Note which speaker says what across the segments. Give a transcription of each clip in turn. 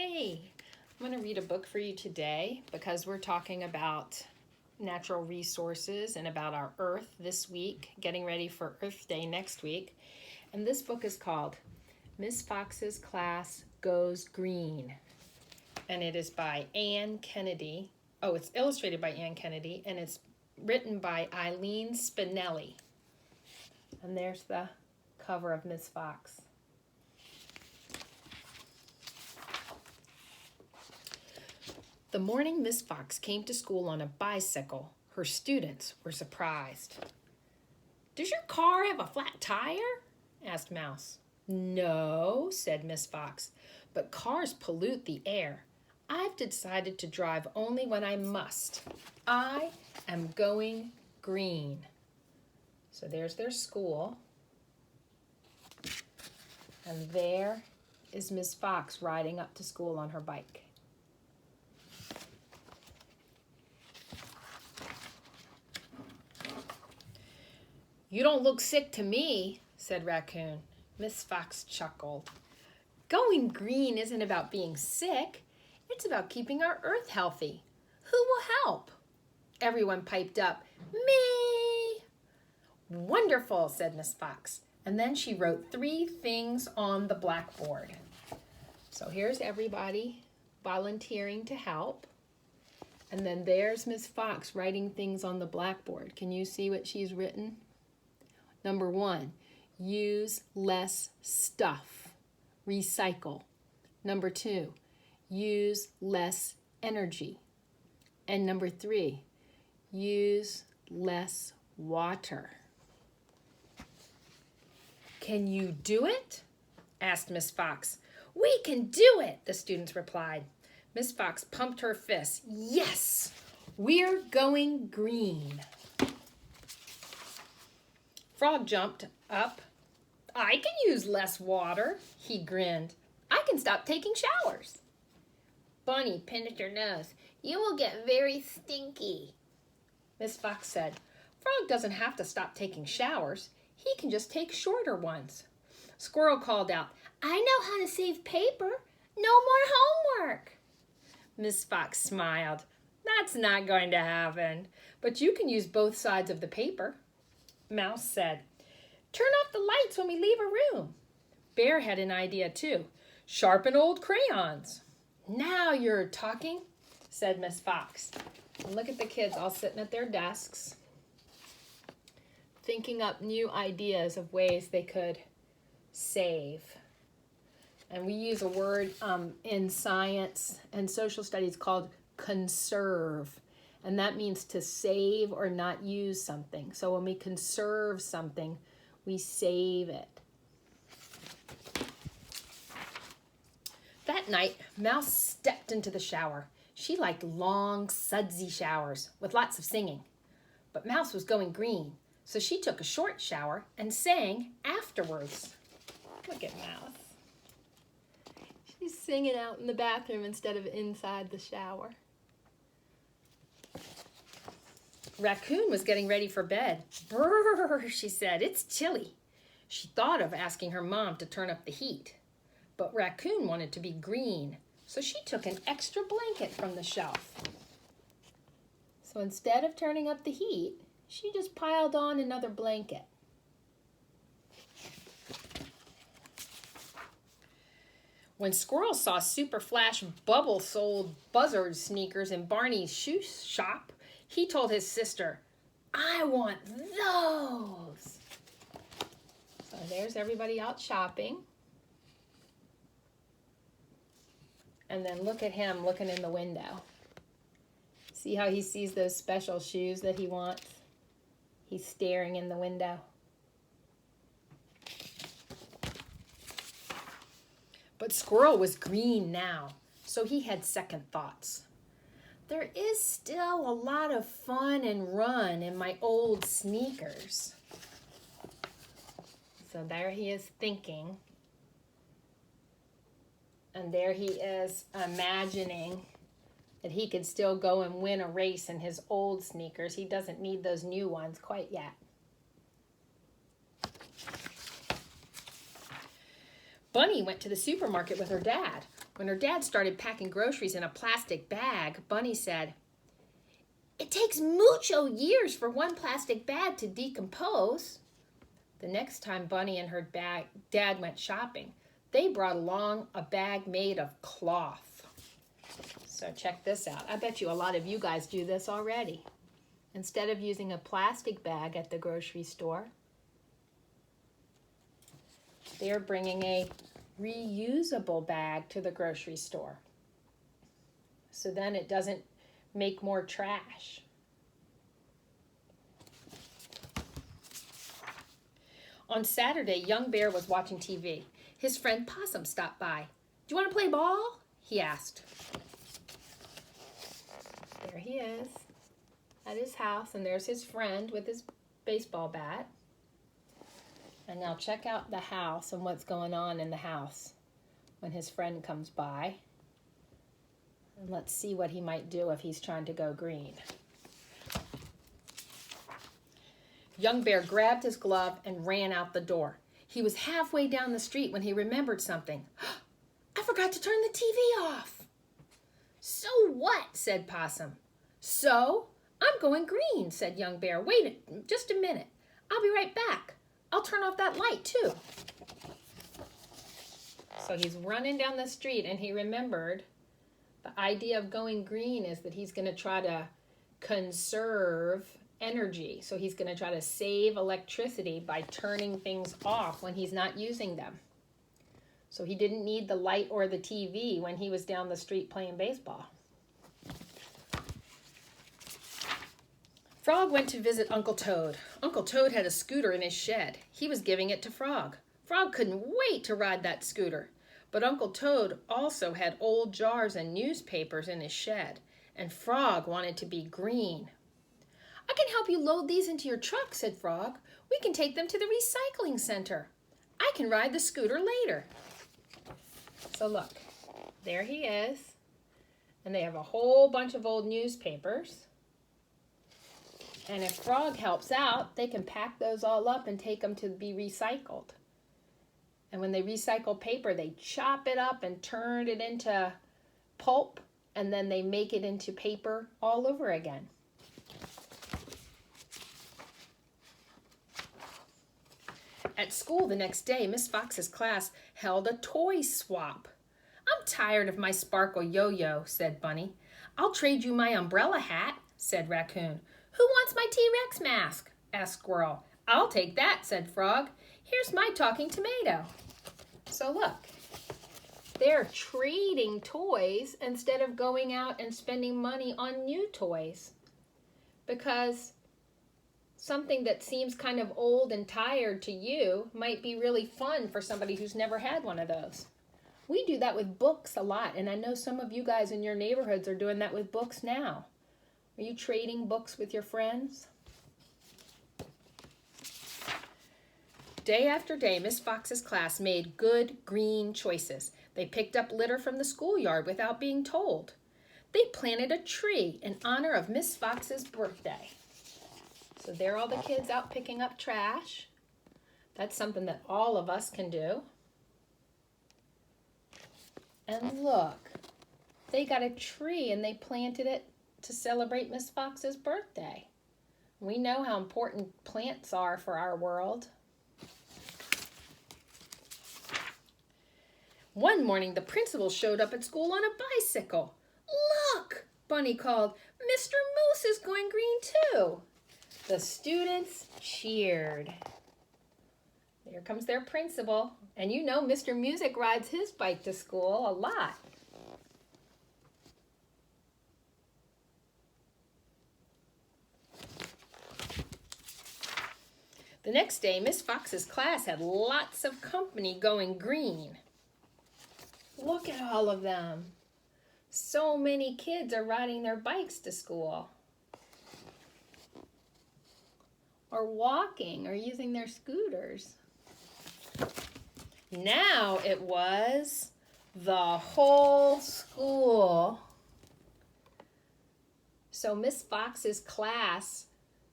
Speaker 1: Hey, I'm going to read a book for you today because we're talking about natural resources and about our Earth this week, getting ready for Earth Day next week. And this book is called Miss Fox's Class Goes Green. And it is by Ann Kennedy. Oh, it's illustrated by Ann Kennedy, and it's written by Eileen Spinelli. And there's the cover of Miss Fox. The morning Miss Fox came to school on a bicycle, her students were surprised. "Does your car have a flat tire?" asked Mouse. "No," said Miss Fox, "but cars pollute the air. I've decided to drive only when I must. I am going green." So there's their school. And there is Miss Fox riding up to school on her bike. "You don't look sick to me," said Raccoon. Miss Fox chuckled. "Going green isn't about being sick. It's about keeping our Earth healthy. Who will help?" Everyone piped up, "Me!" "Wonderful," said Miss Fox. And then she wrote 3 things on the blackboard. So here's everybody volunteering to help. And then there's Miss Fox writing things on the blackboard. Can you see what she's written? Number 1, use less stuff. Recycle. Number 2, use less energy. And number 3, use less water. "Can you do it?" asked Miss Fox. "We can do it," the students replied. Miss Fox pumped her fists. "Yes, we're going green." Frog jumped up. "I can use less water," he grinned. "I can stop taking showers." Bunny pinched her nose. "You will get very stinky." Miss Fox said, "Frog doesn't have to stop taking showers. He can just take shorter ones." Squirrel called out, "I know how to save paper. No more homework." Miss Fox smiled. "That's not going to happen, but you can use both sides of the paper." Mouse said, "Turn off the lights when we leave a room." Bear had an idea too. "Sharpen old crayons." "Now you're talking," said Miss Fox. And look at the kids all sitting at their desks, thinking up new ideas of ways they could save. And we use a word in science and social studies called conserve. And that means to save or not use something. So when we conserve something, we save it. That night, Mouse stepped into the shower. She liked long, sudsy showers with lots of singing. But Mouse was going green, so she took a short shower and sang afterwards. Look at Mouse. She's singing out in the bathroom instead of inside the shower. Raccoon was getting ready for bed. "Brrr," she said, "it's chilly." She thought of asking her mom to turn up the heat. But Raccoon wanted to be green, so she took an extra blanket from the shelf. So instead of turning up the heat, she just piled on another blanket. When Squirrel saw Super Flash bubble-soled buzzard sneakers in Barney's shoe shop, he told his sister, "I want those." So there's everybody out shopping. And then look at him looking in the window. See how he sees those special shoes that he wants? He's staring in the window. But Squirrel was green now, so he had second thoughts. "There is still a lot of fun and run in my old sneakers." So there he is thinking. And there he is imagining that he could still go and win a race in his old sneakers. He doesn't need those new ones quite yet. Bunny went to the supermarket with her dad. When her dad started packing groceries in a plastic bag, Bunny said, "It takes mucho years for one plastic bag to decompose." The next time Bunny and her dad went shopping, they brought along a bag made of cloth. So check this out. I bet you a lot of you guys do this already. Instead of using a plastic bag at the grocery store, they're bringing a reusable bag to the grocery store. So then it doesn't make more trash. On Saturday, young Bear was watching TV. His friend Possum stopped by. "Do you want to play ball?" he asked. There he is at his house, and there's his friend with his baseball bat. And now check out the house and what's going on in the house when his friend comes by. And let's see what he might do if he's trying to go green. Young Bear grabbed his glove and ran out the door. He was halfway down the street when he remembered something. "I forgot to turn the TV off." "So what?" said Possum. "So? I'm going green," said Young Bear. "Wait just a minute. I'll be right back. I'll turn off that light too." So he's running down the street and he remembered the idea of going green is that he's going to try to conserve energy. So he's going to try to save electricity by turning things off when he's not using them. So he didn't need the light or the TV when he was down the street playing baseball. Frog went to visit Uncle Toad. Uncle Toad had a scooter in his shed. He was giving it to Frog. Frog couldn't wait to ride that scooter. But Uncle Toad also had old jars and newspapers in his shed, and Frog wanted to be green. "I can help you load these into your truck," said Frog. "We can take them to the recycling center. I can ride the scooter later." So look, there he is. And they have a whole bunch of old newspapers. And if Frog helps out, they can pack those all up and take them to be recycled. And when they recycle paper, they chop it up and turn it into pulp, and then they make it into paper all over again. At school the next day, Miss Fox's class held a toy swap. "I'm tired of my sparkle yo-yo," said Bunny. "I'll trade you my umbrella hat," said Raccoon. "Who wants my T-Rex mask?" asked Squirrel. "I'll take that," said Frog. "Here's my talking tomato." So look, they're trading toys instead of going out and spending money on new toys. Because something that seems kind of old and tired to you might be really fun for somebody who's never had one of those. We do that with books a lot, and I know some of you guys in your neighborhoods are doing that with books now. Are you trading books with your friends? Day after day, Miss Fox's class made good green choices. They picked up litter from the schoolyard without being told. They planted a tree in honor of Miss Fox's birthday. So there are all the kids out picking up trash. That's something that all of us can do. And look, they got a tree and they planted it to celebrate Miss Fox's birthday. We know how important plants are for our world. One morning, the principal showed up at school on a bicycle. "Look," Bunny called, "Mr. Moose is going green too." The students cheered. There comes their principal. And you know Mr. Music rides his bike to school a lot. The next day, Miss Fox's class had lots of company going green. Look at all of them. So many kids are riding their bikes to school. Or walking or using their scooters. Now it was the whole school. So Miss Fox's class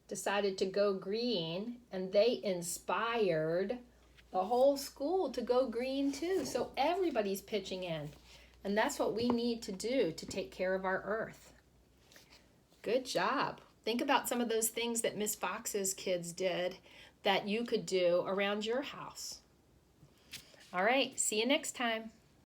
Speaker 1: decided to go green, and they inspired the whole school to go green too. So everybody's pitching in. And that's what we need to do to take care of our earth. Good job. Think about some of those things that Miss Fox's kids did that you could do around your house. All right, see you next time.